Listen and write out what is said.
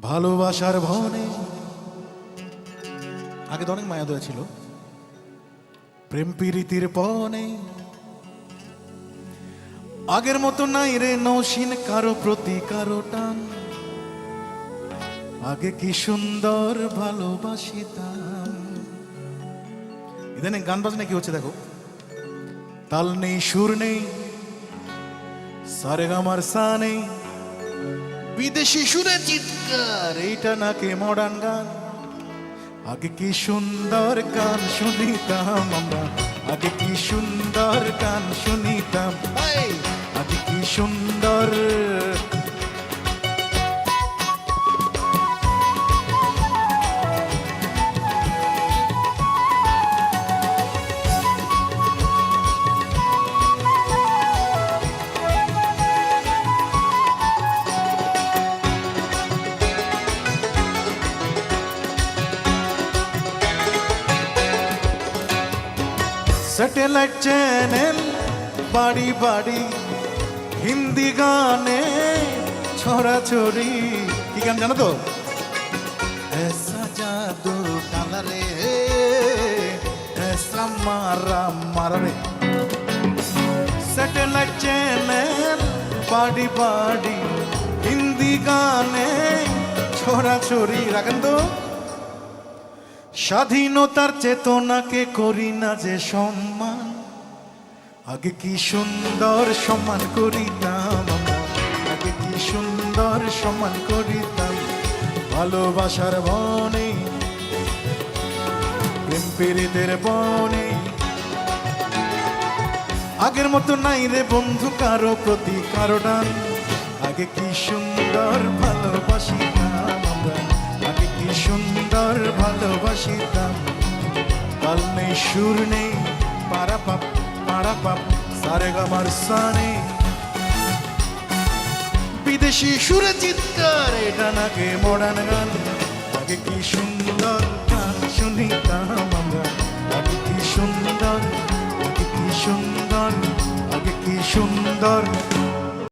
ভালোবাসার ভনে আগে তো অনেক মায়া দয়া ছিল, প্রেম প্রীতির পনে আগের মতো নাই রে নৌসীন কারো প্রতি কারো টান। আগে কি সুন্দর ভালোবাসিতাম। ইদানিং গান বাজনা কি হচ্ছে দেখো, তাল নেই সুর নেই সারেগামার সা নেই, বিদেশি সুরে চিৎকার, এইটা নাকি মডার্ন গান। আগে কি সুন্দর গান শুনিতাম আমরা, আগে কি সুন্দর গান শুনিতাম, আগে কি সুন্দর। স্যাটেলাইট চ্যানেল বাড়ি বাড়ি হিন্দি গানে ছড়াছড়ি। কি গান জানো তো? ऐसा जादू डाला रे ऐसा मारा मारा रे। স্যাটেলাইট চ্যানেল বাড়ি বাড়ি হিন্দি গানে ছড়াছড়ি। রাখেন তো, স্বাধীনতার চেতনাকে করি না যে সম্মান, আগে কি সুন্দর সম্মান করিতাম আমরা, আগে কি সুন্দর সম্মান করিতাম। ভালোবাসার বনে প্রেম প্রীতির বনে আগের মতো নাই রে বন্ধু কারো প্রতি কারো টান। আগে কি সুন্দর ভালোবাসিতাম আমরা, আগে কি সুন্দর ভালোবাসিতাম। তাল নেই সুর নেই পারা পাপ সারেগামার সা নেই, বিদেশি সুরে চিৎকার, এটা নাকি মডার্ন গান। আগে কি